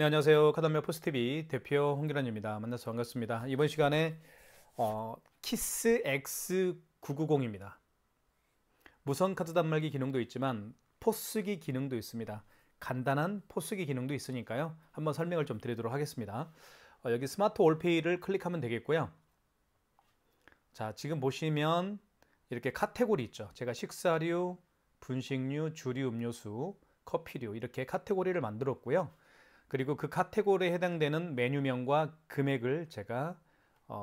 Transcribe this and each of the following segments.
네, 안녕하세요. 카드메어 포스TV 대표 홍기란입니다. 만나서 반갑습니다. 이번 시간에 키스 X990입니다. 무선 카드 단말기 기능도 있지만 포스기 기능도 있습니다. 간단한 포스기 기능도 있으니까요. 한번 설명을 좀 드리도록 하겠습니다. 여기 스마트 올페이를 클릭하면 되겠고요. 자, 지금 보시면 이렇게 카테고리 있죠. 제가 식사류, 분식류, 주류 음료수, 커피류 이렇게 카테고리를 만들었고요. 그리고 그 카테고리에 해당되는 메뉴명과 금액을 제가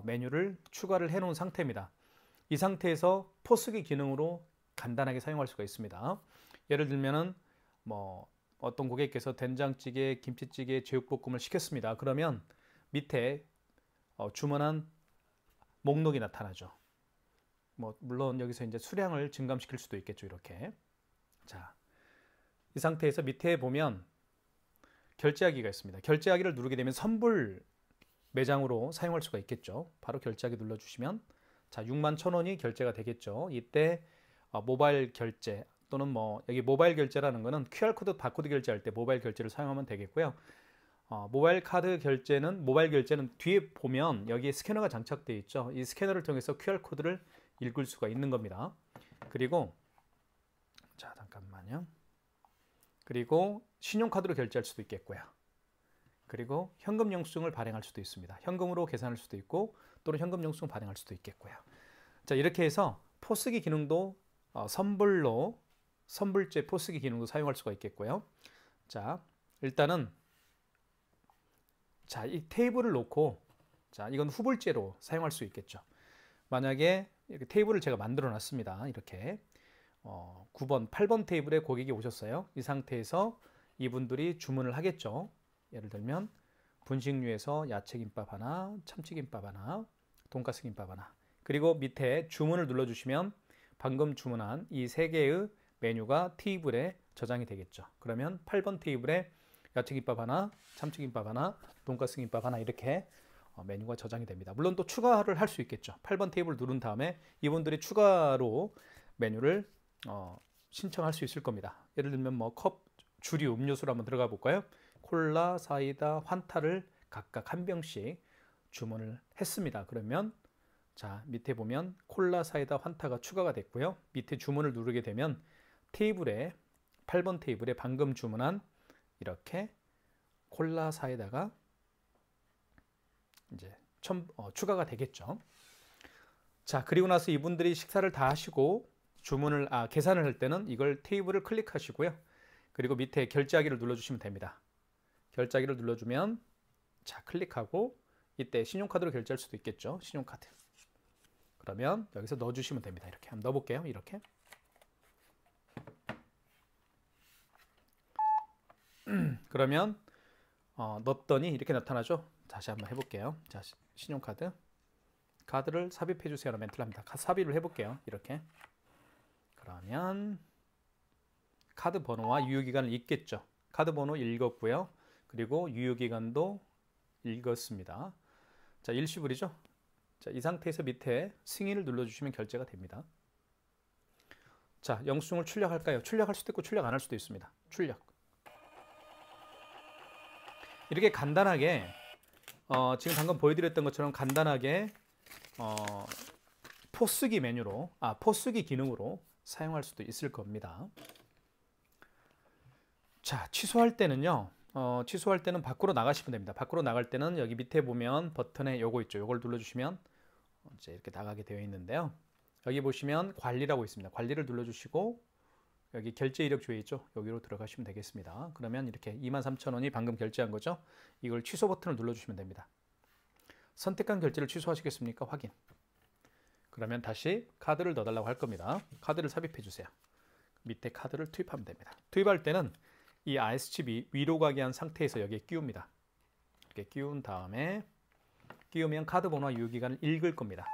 메뉴를 추가를 해 놓은 상태입니다. 이 상태에서 포스기 기능으로 간단하게 사용할 수가 있습니다. 예를 들면은 어떤 고객께서 된장찌개, 김치찌개, 제육볶음을 시켰습니다. 그러면 밑에 주문한 목록이 나타나죠. 물론 여기서 이제 수량을 증감시킬 수도 있겠죠. 이렇게. 자, 이 상태에서 밑에 보면 결제하기가 있습니다. 결제하기를 누르게 되면 선불 매장으로 사용할 수가 있겠죠. 바로 결제하기 눌러주시면 자 61,000원이 결제가 되겠죠. 이때 모바일 결제 또는 여기 모바일 결제라는 거는 QR코드 바코드 결제할 때 모바일 결제를 사용하면 되겠고요. 모바일 결제는 뒤에 보면 여기에 스캐너가 장착되어 있죠. 이 스캐너를 통해서 QR코드를 읽을 수가 있는 겁니다. 그리고 자 잠깐만요. 그리고 신용카드로 결제할 수도 있겠고요. 그리고 현금 영수증을 발행할 수도 있습니다. 현금으로 계산할 수도 있고 또는 현금 영수증 발행할 수도 있겠고요. 자 이렇게 해서 포스기 기능도 선불제 포스기 기능도 사용할 수가 있겠고요. 자 일단은 자 이 테이블을 놓고 자 이건 후불제로 사용할 수 있겠죠. 만약에 이렇게 테이블을 제가 만들어 놨습니다. 이렇게 9번, 8번 테이블에 고객이 오셨어요. 이 상태에서 이분들이 주문을 하겠죠. 예를 들면 분식류에서 야채김밥 하나, 참치김밥 하나, 돈가스김밥 하나. 그리고 밑에 주문을 눌러주시면 방금 주문한 이 세 개의 메뉴가 테이블에 저장이 되겠죠. 그러면 8번 테이블에 야채김밥 하나, 참치김밥 하나, 돈가스김밥 하나 이렇게 메뉴가 저장이 됩니다. 물론 또 추가를 할 수 있겠죠. 8번 테이블 누른 다음에 이분들이 추가로 메뉴를 신청할 수 있을 겁니다. 예를 들면 주류 음료수로 한번 들어가 볼까요? 콜라, 사이다, 환타를 각각 한 병씩 주문을 했습니다. 그러면 자 밑에 보면 콜라, 사이다, 환타가 추가가 됐고요. 밑에 주문을 누르게 되면 8번 테이블에 방금 주문한 이렇게 콜라, 사이다가 이제 추가가 되겠죠. 자 그리고 나서 이분들이 식사를 다 하시고 계산을 할 때는 이걸 테이블을 클릭하시고요. 그리고 밑에 결제하기를 눌러주시면 됩니다. 결제하기를 눌러주면 자 클릭하고 이때 신용카드로 결제할 수도 있겠죠. 신용카드. 그러면 여기서 넣어주시면 됩니다. 이렇게 한번 넣어볼게요. 이렇게. 그러면 넣었더니 이렇게 나타나죠. 다시 한번 해볼게요. 자 신용카드. 카드를 삽입해 주세요. 라는 멘트를 합니다. 삽입을 해볼게요. 이렇게. 그러면 카드 번호와 유효기간을 읽겠죠. 카드 번호 읽었고요. 그리고 유효기간도 읽었습니다. 자, 일시불이죠. 자, 이 상태에서 밑에 승인을 눌러주시면 결제가 됩니다. 자, 영수증을 출력할까요? 출력할 수도 있고 출력 안 할 수도 있습니다. 출력. 이렇게 간단하게 지금 방금 보여드렸던 것처럼 간단하게 포스기 기능으로 사용할 수도 있을 겁니다. 자, 취소할 때는요. 취소할 때는 밖으로 나가시면 됩니다. 밖으로 나갈 때는 여기 밑에 보면 버튼에 요거 있죠. 요걸 눌러주시면 이제 이렇게 나가게 되어 있는데요. 여기 보시면 관리라고 있습니다. 관리를 눌러주시고 여기 결제 이력 조회 있죠. 여기로 들어가시면 되겠습니다. 그러면 이렇게 23,000원이 방금 결제한 거죠. 이걸 취소 버튼을 눌러주시면 됩니다. 선택한 결제를 취소하시겠습니까? 확인. 그러면 다시 카드를 넣어달라고 할 겁니다. 카드를 삽입해 주세요. 밑에 카드를 투입하면 됩니다. 투입할 때는 이 RS칩이 위로 가게 한 상태에서 여기에 끼웁니다. 이렇게 끼운 다음에 끼우면 카드 번호와 유효기간을 읽을 겁니다.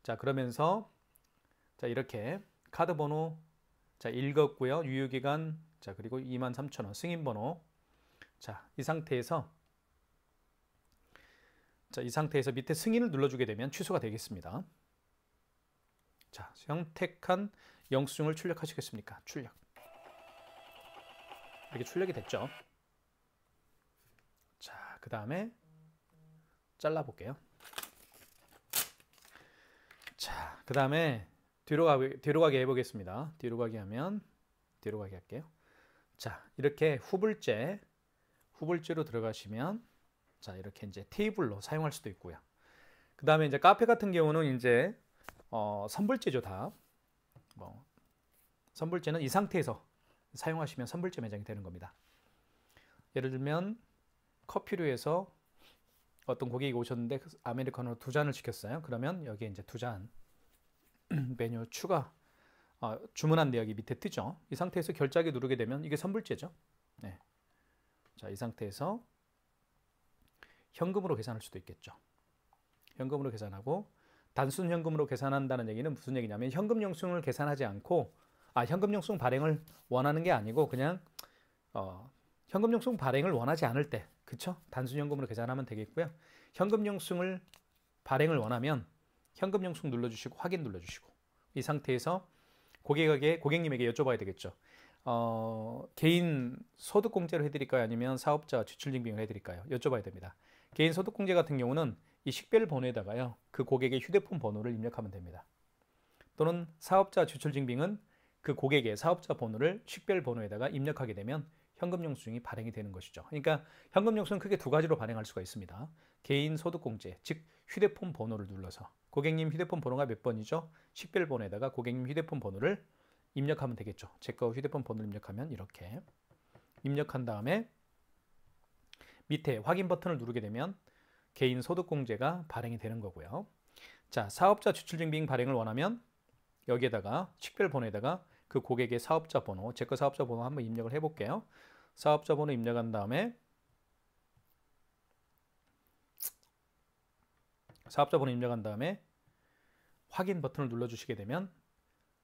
자 그러면서 자 이렇게 카드 번호 자 읽었고요. 유효기간 자 그리고 23,000원 승인번호 자 이 상태에서 밑에 승인을 눌러주게 되면 취소가 되겠습니다. 자 선택한 영수증을 출력하시겠습니까? 출력. 이렇게 출력이 됐죠. 그 다음에 잘라볼게요. 자, 그 다음에 뒤로 가게 해보겠습니다. 뒤로 가게 하면 뒤로 가게 할게요. 자, 이렇게 후불제로 들어가시면 자, 이렇게 이제 테이블로 사용할 수도 있고요. 그 다음에 이제 카페 같은 경우는 이제 선불제죠, 다. 선불제는 이 상태에서 사용하시면 선불제 매장이 되는 겁니다. 예를 들면 커피로 해서 어떤 고객이 오셨는데 아메리카노 2잔을 시켰어요. 그러면 여기에 이제 2잔 메뉴 추가 주문한 내역이 밑에 뜨죠. 이 상태에서 결제하기 누르게 되면 이게 선불제죠. 네. 자, 이 상태에서 현금으로 계산할 수도 있겠죠. 현금으로 계산하고 단순 현금으로 계산한다는 얘기는 무슨 얘기냐면 현금 영수증을 계산하지 않고 현금 영수증 발행을 원하는 게 아니고 그냥 현금 영수증 발행을 원하지 않을 때 그쵸? 단순 현금으로 계산하면 되겠고요. 현금 영수증을 발행을 원하면 현금 영수증 눌러주시고 확인 눌러주시고 이 상태에서 고객님에게 여쭤봐야 되겠죠. 개인 소득공제로 해드릴까요? 아니면 사업자 지출증빙을 해드릴까요? 여쭤봐야 됩니다. 개인 소득공제 같은 경우는 이 식별 번호에다가요 그 고객의 휴대폰 번호를 입력하면 됩니다. 또는 사업자 지출증빙은 그 고객의 사업자 번호를 식별 번호에다가 입력하게 되면 현금 영수증이 발행이 되는 것이죠. 그러니까 현금 영수증은 크게 두 가지로 발행할 수가 있습니다. 개인 소득공제, 즉 휴대폰 번호를 눌러서 고객님 휴대폰 번호가 몇 번이죠? 식별 번호에다가 고객님 휴대폰 번호를 입력하면 되겠죠. 제 거 휴대폰 번호를 입력하면 이렇게 입력한 다음에 밑에 확인 버튼을 누르게 되면 개인 소득공제가 발행이 되는 거고요. 자, 사업자 지출증빙 발행을 원하면 여기에다가 식별 번호에다가 그 고객의 사업자 번호, 제 거 사업자 번호 한번 입력을 해볼게요. 사업자 번호 입력한 다음에 확인 버튼을 눌러주시게 되면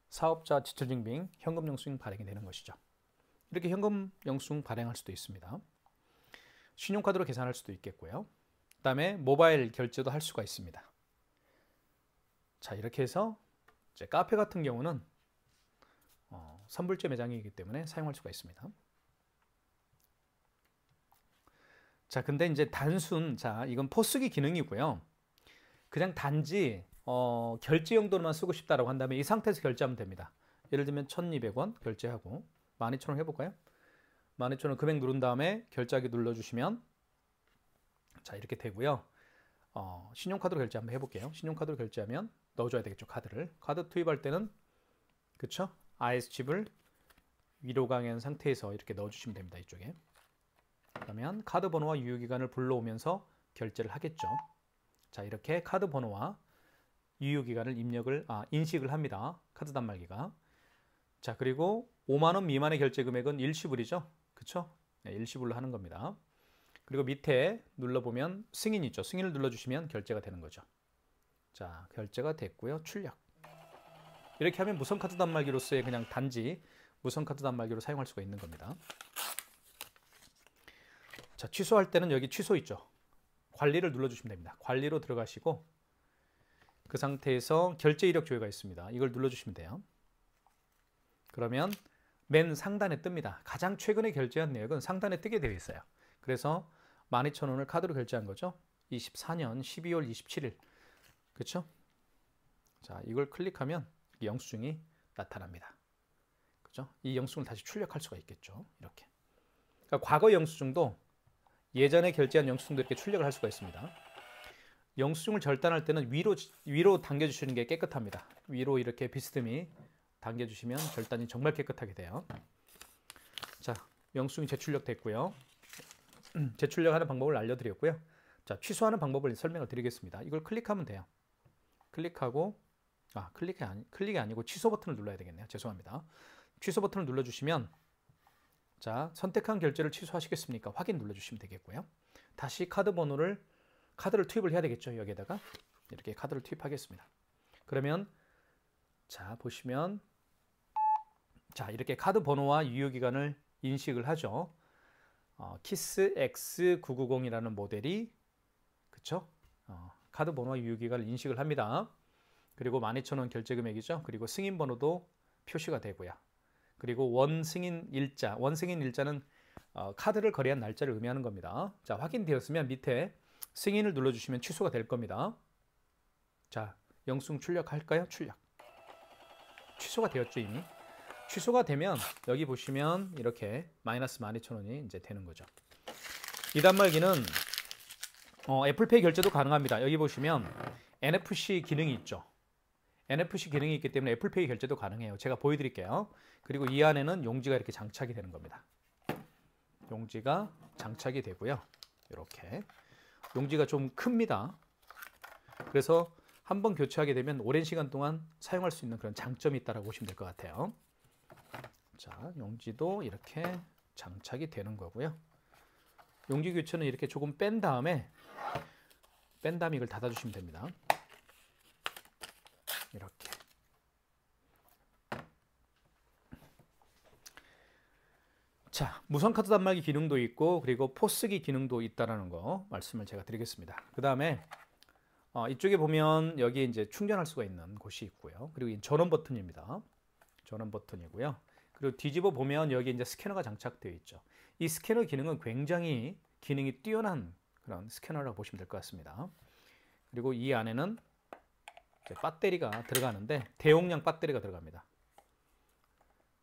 사업자 지출증빙 현금 영수증 발행이 되는 것이죠. 이렇게 현금 영수증 발행할 수도 있습니다. 신용카드로 계산할 수도 있겠고요. 그 다음에 모바일 결제도 할 수가 있습니다. 자, 이렇게 해서 이제 카페 같은 경우는 선불제 매장이기 때문에 사용할 수가 있습니다. 자, 근데 이제 이건 포스기 기능이고요. 그냥 단지 결제 용도로만 쓰고 싶다라고 한다면 이 상태에서 결제하면 됩니다. 예를 들면 1,200원 결제하고 12,000원 해볼까요? 12,000원 금액 누른 다음에 결제하기 눌러주시면 자, 이렇게 되고요. 신용카드로 결제 한번 해볼게요. 신용카드로 결제하면 넣어줘야 되겠죠. 카드 투입할 때는 그쵸? IS칩을 위로 강한 상태에서 이렇게 넣어주시면 됩니다. 이쪽에. 그러면 카드 번호와 유효기간을 불러오면서 결제를 하겠죠. 자, 이렇게 카드 번호와 유효기간을 인식을 합니다. 카드 단말기가. 자, 그리고 5만 원 미만의 결제 금액은 일시불이죠. 그쵸? 네, 일시불로 하는 겁니다. 그리고 밑에 눌러보면 승인 있죠. 승인을 눌러주시면 결제가 되는 거죠. 자, 결제가 됐고요. 출력. 이렇게 하면 무선카드 단말기로서의 그냥 단지 무선카드 단말기로 사용할 수가 있는 겁니다. 자, 취소할 때는 여기 취소 있죠. 관리를 눌러주시면 됩니다. 관리로 들어가시고 그 상태에서 결제 이력 조회가 있습니다. 이걸 눌러주시면 돼요. 그러면 맨 상단에 뜹니다. 가장 최근에 결제한 내역은 상단에 뜨게 되어 있어요. 그래서 12,000원을 카드로 결제한 거죠. 24년 12월 27일. 그렇죠? 자, 이걸 클릭하면 영수증이 나타납니다. 그죠? 이 영수증을 다시 출력할 수가 있겠죠. 이렇게. 그러니까 과거 영수증도 예전에 결제한 영수증도 이렇게 출력을 할 수가 있습니다. 영수증을 절단할 때는 위로 당겨주시는 게 깨끗합니다. 위로 이렇게 비스듬히 당겨주시면 절단이 정말 깨끗하게 돼요. 자, 영수증이 재출력 됐고요. 재출력하는 방법을 알려드렸고요. 자, 취소하는 방법을 설명을 드리겠습니다. 이걸 클릭하면 돼요. 클릭하고 클릭이 아니고 취소 버튼을 눌러야 되겠네요. 죄송합니다. 취소 버튼을 눌러주시면 자, 선택한 결제를 취소하시겠습니까? 확인 눌러주시면 되겠고요. 다시 카드를 투입을 해야 되겠죠. 여기에다가 이렇게 카드를 투입하겠습니다. 그러면 자, 보시면 자, 이렇게 카드 번호와 유효기간을 인식을 하죠. 키스 X990이라는 모델이 그쵸? 카드 번호와 유효기간을 인식을 합니다. 그리고 12,000원 결제 금액이죠. 그리고 승인 번호도 표시가 되고요. 그리고 원승인 일자는 카드를 거래한 날짜를 의미하는 겁니다. 자, 확인되었으면 밑에 승인을 눌러주시면 취소가 될 겁니다. 자, 영수증 출력할까요? 출력. 취소가 되었죠, 이미. 취소가 되면 여기 보시면 이렇게 마이너스 12,000원이 이제 되는 거죠. 이 단말기는 애플페이 결제도 가능합니다. 여기 보시면 NFC 기능이 있죠. NFC 기능이 있기 때문에 애플페이 결제도 가능해요. 제가 보여드릴게요. 그리고 이 안에는 용지가 이렇게 장착이 되는 겁니다. 용지가 장착이 되고요. 이렇게 용지가 좀 큽니다. 그래서 한번 교체하게 되면 오랜 시간 동안 사용할 수 있는 그런 장점이 있다고 보시면 될 것 같아요. 자, 용지도 이렇게 장착이 되는 거고요. 용지 교체는 이렇게 조금 뺀 다음에 이걸 닫아주시면 됩니다. 이렇게. 자, 무선 카드 단말기 기능도 있고 그리고 포스기 기능도 있다라는 거 말씀을 제가 드리겠습니다. 그 다음에 이쪽에 보면 여기 이제 충전할 수가 있는 곳이 있고요. 그리고 이 전원 버튼입니다. 전원 버튼이고요. 그리고 뒤집어 보면 여기 이제 스캐너가 장착되어 있죠. 이 스캐너 기능은 굉장히 기능이 뛰어난 그런 스캐너라고 보시면 될 것 같습니다. 그리고 이 안에는 배터리가 들어가는데 대용량 배터리가 들어갑니다.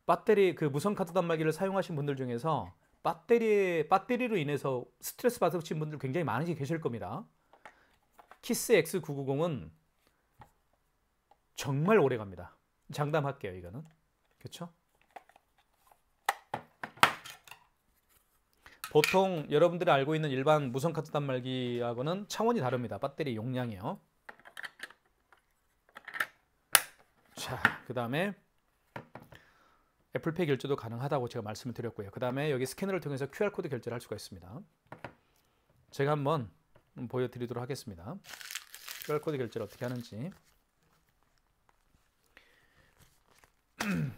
배터리 그 무선 카드 단말기를 사용하신 분들 중에서 배터리로 인해서 스트레스 받으신 분들 굉장히 많이 계실 겁니다. 키스 X990은 정말 오래 갑니다. 장담할게요, 이거는. 그렇죠? 보통 여러분들이 알고 있는 일반 무선 카드 단말기하고는 차원이 다릅니다. 배터리 용량이요. 자, 그 다음에 애플페이 결제도 가능하다고 제가 말씀을 드렸고요. 그 다음에 여기 스캐너를 통해서 QR코드 결제를 할 수가 있습니다. 제가 한번 보여드리도록 하겠습니다. QR코드 결제를 어떻게 하는지.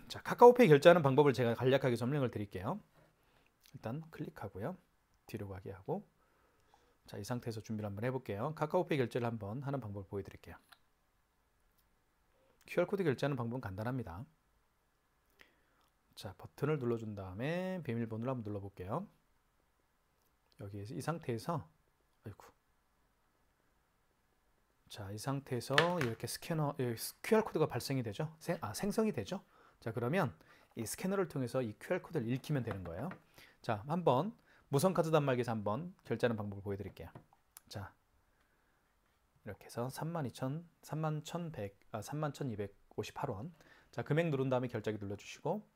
자, 카카오페이 결제하는 방법을 제가 간략하게 설명을 드릴게요. 일단 클릭하고요. 뒤로 가게 하고. 자, 이 상태에서 준비를 한번 해볼게요. 카카오페이 결제를 한번 하는 방법을 보여드릴게요. QR코드 결제하는 방법은 간단합니다. 자, 버튼을 눌러준 다음에 비밀번호를 한번 눌러볼게요. 여기에서 이 상태에서 자, 이 상태에서 이렇게 QR코드가 발생이 되죠. 생성이 되죠. 자, 그러면 이 스캐너를 통해서 이 QR코드를 읽히면 되는 거예요. 자, 한번 무선 카드 단말기에서 한번 결제하는 방법을 보여드릴게요. 자, 이렇게 해서 31,258원. 자, 금액 누른 다음에 결제하기 눌러주시고,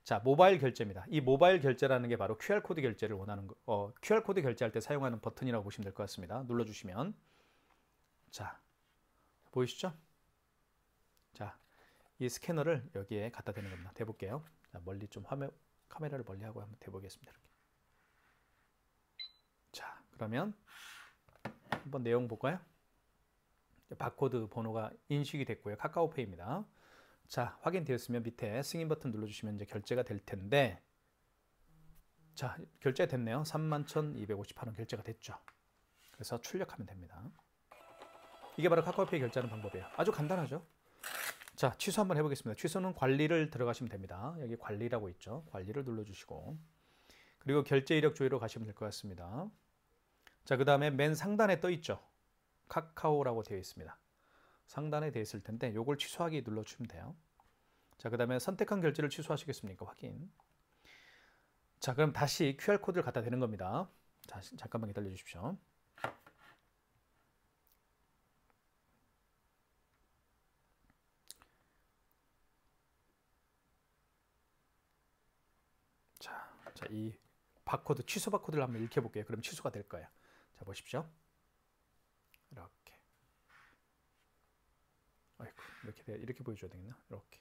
자, 모바일 결제입니다. 이 모바일 결제라는 게 바로 QR코드 결제를 원하는 거, QR코드 결제할 때 사용하는 버튼이라고 보시면 될 것 같습니다. 눌러주시면, 자, 보이시죠? 자, 이 스캐너를 여기에 갖다 대는 겁니다. 대볼게요. 자, 멀리 좀 카메라를 멀리 하고 한번 대보겠습니다. 이렇게. 자, 그러면 한번 내용 볼까요? 바코드 번호가 인식이 됐고요. 카카오페이입니다. 자, 확인되었으면 밑에 승인 버튼 눌러주시면 이제 결제가 될 텐데, 자, 결제가 됐네요. 31,258원 결제가 됐죠. 그래서 출력하면 됩니다. 이게 바로 카카오페이 결제하는 방법이에요. 아주 간단하죠. 자, 취소 한번 해보겠습니다. 취소는 관리를 들어가시면 됩니다. 여기 관리라고 있죠. 관리를 눌러주시고, 그리고 결제 이력 조회로 가시면 될 것 같습니다. 자, 그 다음에 맨 상단에 떠 있죠. 카카오라고 되어 있습니다. 상단에 되어 있을 텐데 요걸 취소하기 눌러주시면 돼요. 자, 그 다음에 선택한 결제를 취소하시겠습니까? 확인. 자, 그럼 다시 QR코드를 갖다 대는 겁니다. 자, 잠깐만 기다려 주십시오. 자, 이 바코드, 취소 바코드를 한번 읽혀볼게요. 그럼 취소가 될 거예요. 자, 보십시오. 이렇게. 아이고, 이렇게 보여줘야 되겠나? 이렇게.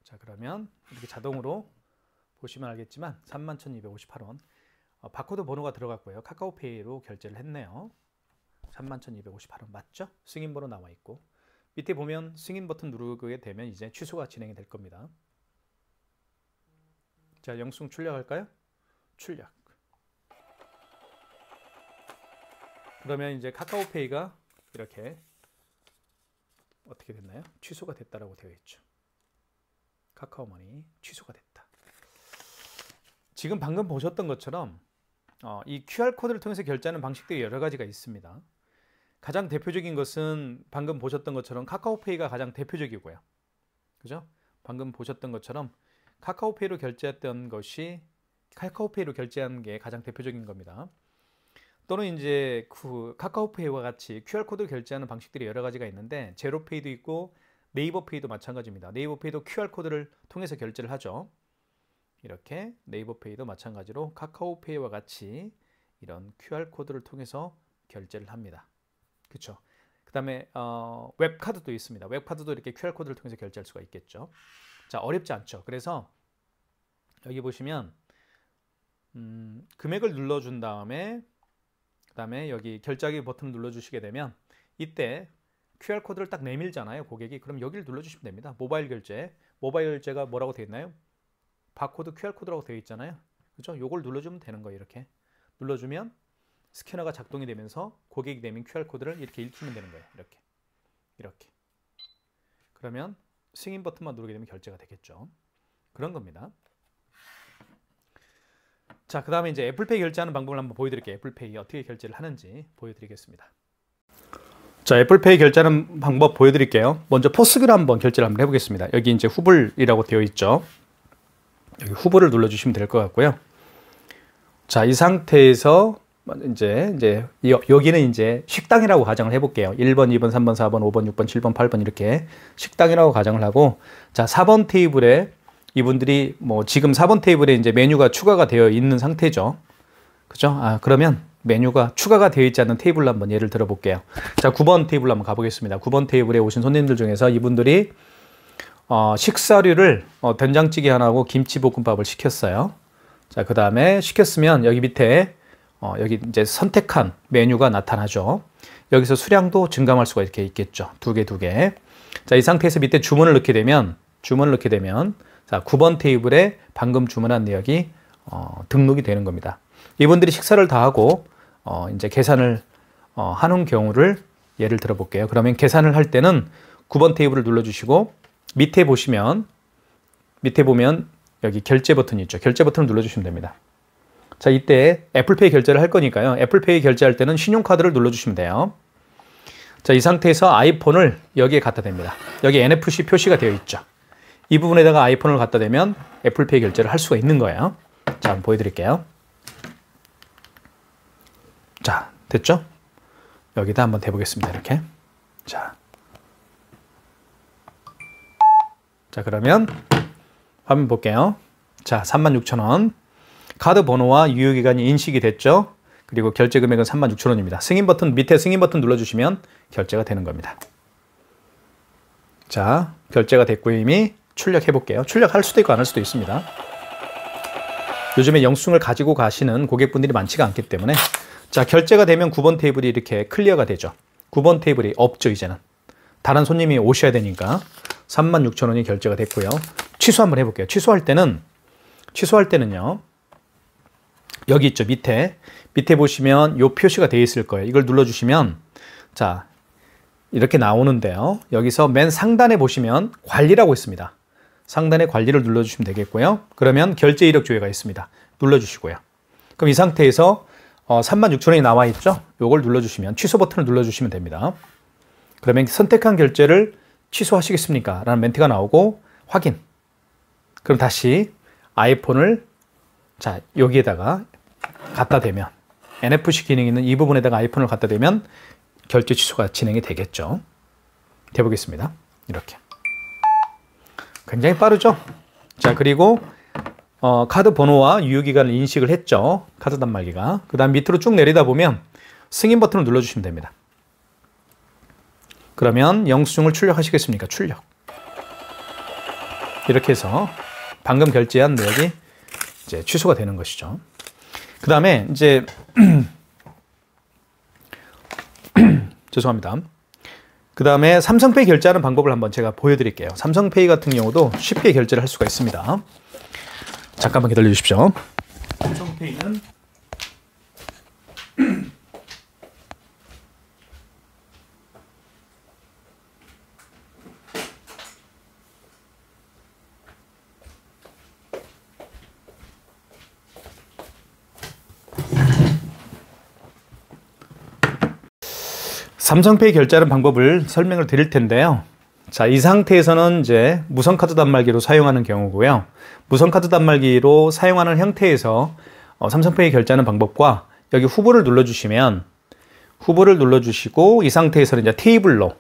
자, 그러면 이렇게 자동으로 보시면 알겠지만 31,258원 바코드 번호가 들어갔고요. 카카오페이로 결제를 했네요. 31,258원 맞죠? 승인 번호 나와 있고 밑에 보면 승인 버튼 누르게 되면 이제 취소가 진행이 될 겁니다. 자, 영수증 출력할까요? 출력. 그러면 이제 카카오페이가 이렇게 어떻게 됐나요? 취소가 됐다라고 되어 있죠. 카카오머니 취소가 됐다. 지금 방금 보셨던 것처럼 이 QR코드를 통해서 결제하는 방식들이 여러 가지가 있습니다. 가장 대표적인 것은 방금 보셨던 것처럼 카카오페이가 가장 대표적이고요. 그죠? 방금 보셨던 것처럼 카카오페이로 결제했던 것이 카카오페이로 결제하는 게 가장 대표적인 겁니다. 또는 이제 그 카카오페이와 같이 QR코드를 결제하는 방식들이 여러 가지가 있는데 제로페이도 있고 네이버페이도 마찬가지입니다. 네이버페이도 QR코드를 통해서 결제를 하죠. 이렇게 네이버페이도 마찬가지로 카카오페이와 같이 이런 QR코드를 통해서 결제를 합니다. 그렇죠? 그 다음에 웹카드도 있습니다. 웹카드도 이렇게 QR코드를 통해서 결제할 수가 있겠죠. 자, 어렵지 않죠. 그래서 여기 보시면 금액을 눌러준 다음에 그 다음에 여기 결제하기 버튼을 눌러주시게 되면 이때 QR코드를 딱 내밀잖아요, 고객이. 그럼 여기를 눌러주시면 됩니다. 모바일 결제. 모바일 결제가 뭐라고 되어 있나요? 바코드 QR코드라고 되어 있잖아요. 그죠? 요걸 눌러주면 되는 거예요. 이렇게 눌러주면 스캐너가 작동이 되면서 고객이 내민 QR코드를 이렇게 읽히면 되는 거예요. 이렇게. 그러면 승인 버튼만 누르게 되면 결제가 되겠죠. 그런 겁니다. 자, 그 다음에 이제 애플페이 결제하는 방법을 한번 보여드릴게요. 애플페이 어떻게 결제를 하는지 보여드리겠습니다. 자, 애플페이 결제하는 방법 보여드릴게요. 먼저 포스기로 한번 결제를 한번 해보겠습니다. 여기 이제 후불이라고 되어 있죠. 여기 후불을 눌러주시면 될 것 같고요. 자, 이 상태에서 이제 여기는 이제 식당이라고 가정을 해볼게요. 1번, 2번, 3번, 4번, 5번, 6번, 7번, 8번 이렇게 식당이라고 가정을 하고, 자, 4번 테이블에 이분들이 뭐 지금 4번 테이블에 이제 메뉴가 추가가 되어 있는 상태죠. 그죠? 그러면 메뉴가 추가가 되어 있지 않는 테이블로 한번 예를 들어 볼게요. 자, 9번 테이블로 한번 가보겠습니다. 9번 테이블에 오신 손님들 중에서 이분들이 식사류를 된장찌개 하나하고 김치볶음밥을 시켰어요. 자, 그 다음에 시켰으면 여기 밑에 여기 이제 선택한 메뉴가 나타나죠. 여기서 수량도 증감할 수가 이렇게 있겠죠. 두 개. 자, 이 상태에서 밑에 주문을 넣게 되면 자, 9번 테이블에 방금 주문한 내역이 등록이 되는 겁니다. 이분들이 식사를 다 하고 이제 계산을 하는 경우를 예를 들어 볼게요. 그러면 계산을 할 때는 9번 테이블을 눌러주시고 밑에 보면 여기 결제 버튼이 있죠. 결제 버튼을 눌러주시면 됩니다. 자, 이때 애플페이 결제를 할 거니까요. 애플페이 결제할 때는 신용카드를 눌러주시면 돼요. 자, 이 상태에서 아이폰을 여기에 갖다 댑니다. 여기 NFC 표시가 되어 있죠. 이 부분에다가 아이폰을 갖다 대면 애플페이 결제를 할 수가 있는 거예요. 자, 한번 보여드릴게요. 자, 됐죠? 여기다 한번 대보겠습니다. 이렇게. 자, 그러면 화면 볼게요. 자, 36,000원. 카드 번호와 유효기간이 인식이 됐죠? 그리고 결제 금액은 36,000원입니다. 승인 버튼, 밑에 승인 버튼 눌러주시면 결제가 되는 겁니다. 자, 결제가 됐고 이미 출력해 볼게요. 출력할 수도 있고 안 할 수도 있습니다. 요즘에 영수증을 가지고 가시는 고객분들이 많지가 않기 때문에. 자, 결제가 되면 9번 테이블이 이렇게 클리어가 되죠. 9번 테이블이 없죠, 이제는. 다른 손님이 오셔야 되니까 36,000원이 결제가 됐고요. 취소 한번 해볼게요. 취소할 때는요. 여기 있죠, 밑에 보시면 요 표시가 되어 있을 거예요. 이걸 눌러주시면 자, 이렇게 나오는데요. 여기서 맨 상단에 보시면 관리라고 있습니다. 상단에 관리를 눌러주시면 되겠고요. 그러면 결제 이력 조회가 있습니다. 눌러주시고요. 그럼 이 상태에서 36,000원이 나와 있죠? 요걸 눌러주시면 취소 버튼을 눌러주시면 됩니다. 그러면 선택한 결제를 취소하시겠습니까? 라는 멘트가 나오고 확인. 그럼 다시 아이폰을 자, 여기에다가 갖다 대면 NFC 기능이 있는 이 부분에다가 아이폰을 갖다 대면 결제 취소가 진행이 되겠죠. 돼보겠습니다. 이렇게. 굉장히 빠르죠? 자, 그리고 카드 번호와 유효기간을 인식을 했죠. 카드 단말기가. 그 다음 밑으로 쭉 내리다 보면 승인 버튼을 눌러주시면 됩니다. 그러면 영수증을 출력하시겠습니까? 출력. 이렇게 해서 방금 결제한 내역이 이제 취소가 되는 것이죠. 그 다음에 이제 죄송합니다. 그 다음에 삼성페이 결제하는 방법을 한번 제가 보여드릴게요. 삼성페이 같은 경우도 쉽게 결제를 할 수가 있습니다. 잠깐만 기다려 주십시오. 삼성페이는 삼성페이 결제하는 방법을 설명을 드릴 텐데요. 자, 이 상태에서는 이제 무선카드 단말기로 사용하는 경우고요. 무선카드 단말기로 사용하는 형태에서 삼성페이 결제하는 방법과 여기 후보를 눌러주시면 후보를 눌러주시고 이 상태에서는 이제 테이블로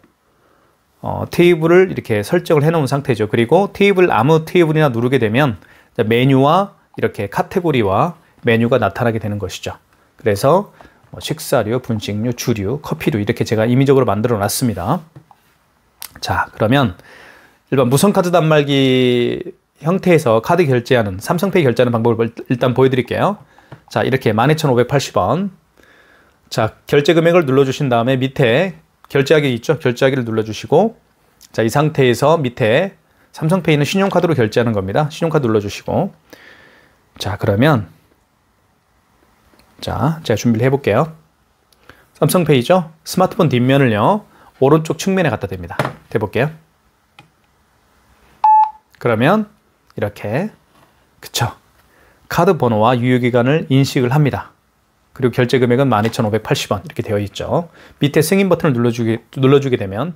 테이블을 이렇게 설정을 해 놓은 상태죠. 그리고 테이블 아무 테이블이나 누르게 되면 메뉴와 이렇게 카테고리와 메뉴가 나타나게 되는 것이죠. 그래서 식사류, 분식류, 주류, 커피류 이렇게 제가 임의적으로 만들어 놨습니다. 자, 그러면 일반 무선카드 단말기 형태에서 카드 결제하는 삼성페이 결제하는 방법을 일단 보여드릴게요. 자, 이렇게 12,580원. 자, 결제 금액을 눌러주신 다음에 밑에 결제하기 있죠? 결제하기를 눌러주시고, 자, 이 상태에서 밑에 삼성페이는 신용카드로 결제하는 겁니다. 신용카드 눌러주시고, 자, 그러면 자, 제가 준비를 해볼게요. 삼성페이죠? 스마트폰 뒷면을요, 오른쪽 측면에 갖다 댑니다. 대볼게요. 그러면 이렇게, 그쵸? 카드 번호와 유효기간을 인식을 합니다. 그리고 결제 금액은 12,580원 이렇게 되어 있죠. 밑에 승인 버튼을 눌러주게 되면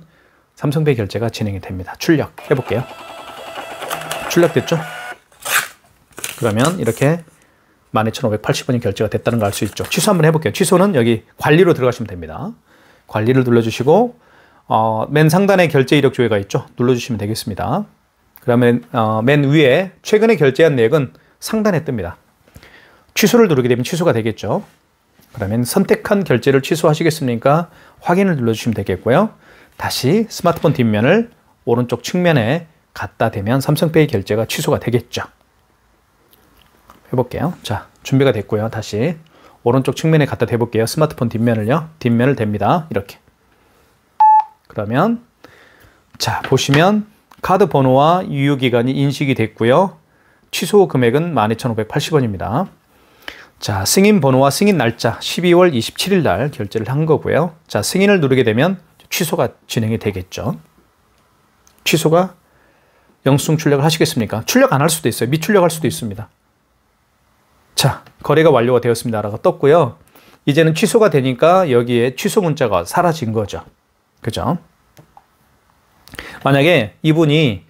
삼성페이 결제가 진행이 됩니다. 출력 해볼게요. 출력됐죠? 그러면 이렇게 12,580원이 결제가 됐다는 걸 알 수 있죠. 취소 한번 해볼게요. 취소는 여기 관리로 들어가시면 됩니다. 관리를 눌러주시고 맨 상단에 결제 이력 조회가 있죠. 눌러주시면 되겠습니다. 그러면 맨 위에 최근에 결제한 내역은 상단에 뜹니다. 취소를 누르게 되면 취소가 되겠죠. 그러면 선택한 결제를 취소하시겠습니까? 확인을 눌러주시면 되겠고요. 다시 스마트폰 뒷면을 오른쪽 측면에 갖다 대면 삼성페이 결제가 취소가 되겠죠. 해볼게요. 자, 준비가 됐고요. 다시 오른쪽 측면에 갖다 대볼게요. 스마트폰 뒷면을요. 뒷면을 댑니다. 이렇게. 그러면 자, 보시면 카드 번호와 유효기간이 인식이 됐고요. 취소 금액은 12,580원입니다. 자, 승인 번호와 승인 날짜 12월 27일 날 결제를 한 거고요. 자, 승인을 누르게 되면 취소가 진행이 되겠죠. 취소가 영수증 출력을 하시겠습니까? 출력 안 할 수도 있어요. 미출력할 수도 있습니다. 자, 거래가 완료가 되었습니다 라고 떴고요. 이제는 취소가 되니까 여기에 취소 문자가 사라진 거죠. 그죠? 만약에 이분이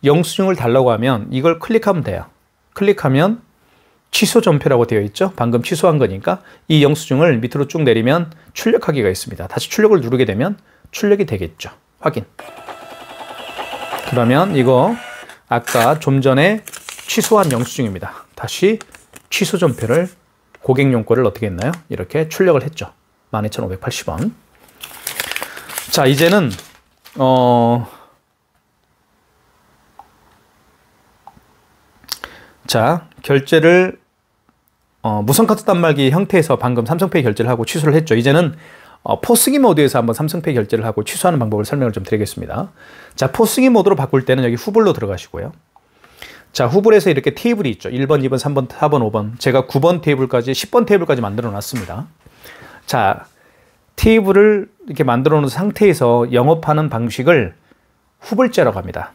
영수증을 달라고 하면 이걸 클릭하면 돼요. 클릭하면 취소 전표라고 되어 있죠. 방금 취소한 거니까 이 영수증을 밑으로 쭉 내리면 출력하기가 있습니다. 다시 출력을 누르게 되면 출력이 되겠죠. 확인. 그러면 이거 아까 좀 전에 취소한 영수증입니다. 다시 취소 전표를 고객 용건을 어떻게 했나요? 이렇게 출력을 했죠. 12,580원. 자, 이제는 자, 결제를 무선카드 단말기 형태에서 방금 삼성페이 결제를 하고 취소를 했죠. 이제는 포스기 모드에서 한번 삼성페이 결제를 하고 취소하는 방법을 설명을 좀 드리겠습니다. 자, 포스기 모드로 바꿀 때는 여기 후불로 들어가시고요. 자, 후불에서 이렇게 테이블이 있죠. 1번, 2번, 3번, 4번, 5번. 제가 9번 테이블까지, 10번 테이블까지 만들어 놨습니다. 자, 테이블을 이렇게 만들어 놓은 상태에서 영업하는 방식을 후불제라고 합니다.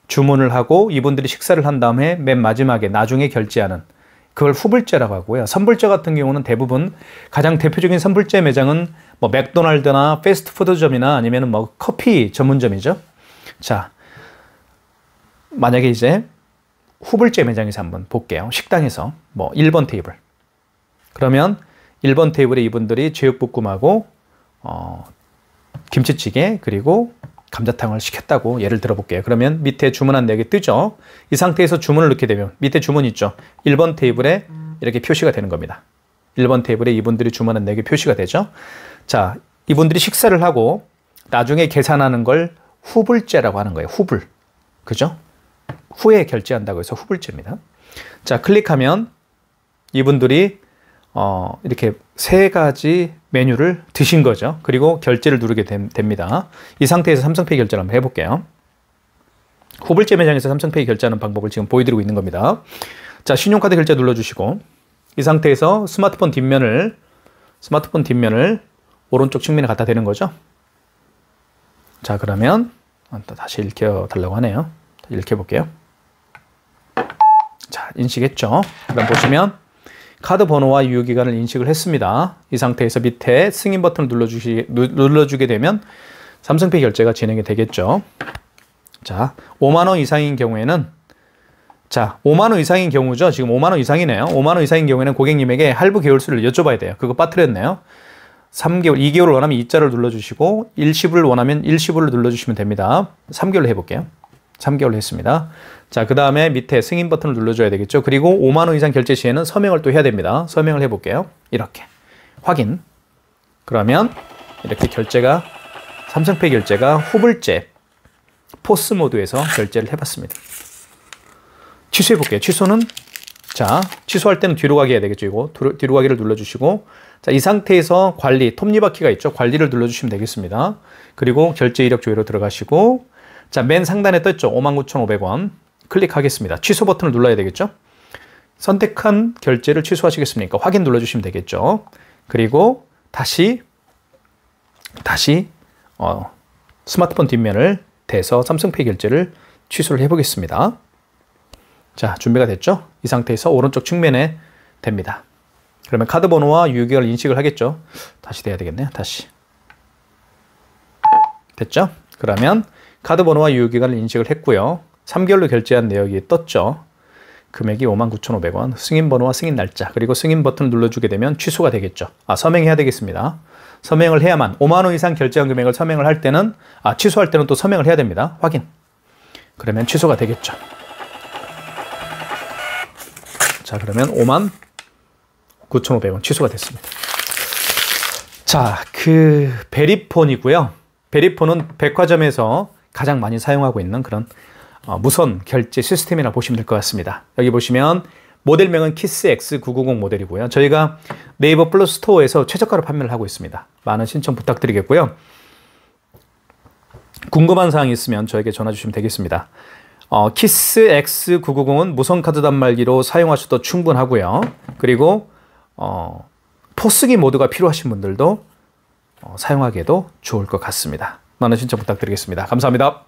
주문을 하고 이분들이 식사를 한 다음에 맨 마지막에 나중에 결제하는 그걸 후불제라고 하고요. 선불제 같은 경우는 대부분 가장 대표적인 선불제 매장은 뭐 맥도날드나 패스트푸드점이나 아니면 뭐 커피 전문점이죠. 자, 만약에 이제 후불제 매장에서 한번 볼게요. 식당에서 뭐 1번 테이블. 그러면 1번 테이블에 이분들이 제육볶음하고 김치찌개 그리고 감자탕을 시켰다고 예를 들어 볼게요. 그러면 밑에 주문한 내역이 뜨죠. 이 상태에서 주문을 넣게 되면 밑에 주문 있죠. 1번 테이블에 이렇게 표시가 되는 겁니다. 1번 테이블에 이분들이 주문한 내역이 표시가 되죠. 자, 이분들이 식사를 하고 나중에 계산하는 걸 후불제라고 하는 거예요. 후불. 그죠? 후에 결제한다고 해서 후불제입니다. 자, 클릭하면 이분들이 이렇게 세 가지 메뉴를 드신 거죠. 그리고 결제를 누르게 됩니다. 이 상태에서 삼성페이 결제를 한번 해볼게요. 후불제 매장에서 삼성페이 결제하는 방법을 지금 보여드리고 있는 겁니다. 자, 신용카드 결제 눌러주시고 이 상태에서 스마트폰 뒷면을 오른쪽 측면에 갖다 대는 거죠. 자, 그러면 다시 읽혀달라고 하네요. 읽혀볼게요. 자, 인식했죠. 그럼 보시면 카드 번호와 유효기간을 인식을 했습니다. 이 상태에서 밑에 승인 버튼을 눌러주게 되면 삼성페이 결제가 진행이 되겠죠. 자, 5만 원 이상인 경우에는, 자, 5만 원 이상인 경우죠. 지금 5만 원 이상이네요. 5만 원 이상인 경우에는 고객님에게 할부 개월수를 여쭤봐야 돼요. 그거 빠뜨렸네요. 3개월, 2개월을 원하면 2자를 눌러주시고, 일시불을 원하면 일시불을 눌러주시면 됩니다. 3개월로 해볼게요. 3개월로 했습니다. 자, 그 다음에 밑에 승인 버튼을 눌러줘야 되겠죠. 그리고 5만 원 이상 결제 시에는 서명을 또 해야 됩니다. 서명을 해볼게요. 이렇게. 확인. 그러면 이렇게 결제가, 삼성페이 결제가 후불제, 포스 모드에서 결제를 해봤습니다. 취소해볼게요. 취소는, 자, 취소할 때는 뒤로 가기 해야 되겠죠. 이거. 뒤로 가기를 눌러주시고, 자, 이 상태에서 관리, 톱니바퀴가 있죠. 관리를 눌러주시면 되겠습니다. 그리고 결제 이력 조회로 들어가시고, 자, 맨 상단에 떴죠. 59,500원. 클릭하겠습니다. 취소 버튼을 눌러야 되겠죠. 선택한 결제를 취소하시겠습니까? 확인 눌러주시면 되겠죠. 그리고 다시 스마트폰 뒷면을 대서 삼성페이 결제를 취소를 해보겠습니다. 자, 준비가 됐죠? 이 상태에서 오른쪽 측면에 됩니다. 그러면 카드 번호와 유효기간을 인식을 하겠죠. 다시 돼야 되겠네요. 다시. 됐죠? 그러면 카드 번호와 유효기간을 인식을 했고요. 3개월로 결제한 내역이 떴죠. 금액이 59,500원, 승인 번호와 승인 날짜, 그리고 승인 버튼을 눌러주게 되면 취소가 되겠죠. 서명해야 되겠습니다. 서명을 해야만, 5만 원 이상 결제한 금액을 서명을 할 때는, 취소할 때는 또 서명을 해야 됩니다. 확인. 그러면 취소가 되겠죠. 자, 그러면 59,500원 취소가 됐습니다. 자, 베리폰이고요. 베리폰은 백화점에서 가장 많이 사용하고 있는 그런 무선 결제 시스템이라 보시면 될 것 같습니다. 여기 보시면 모델명은 키스 X990 모델이고요. 저희가 네이버 플러스 스토어에서 최저가로 판매를 하고 있습니다. 많은 신청 부탁드리겠고요. 궁금한 사항이 있으면 저에게 전화 주시면 되겠습니다. 키스 X990은 무선 카드 단말기로 사용하셔도 충분하고요. 그리고 포스기 모드가 필요하신 분들도 사용하기에도 좋을 것 같습니다. 많은 신청 부탁드리겠습니다. 감사합니다.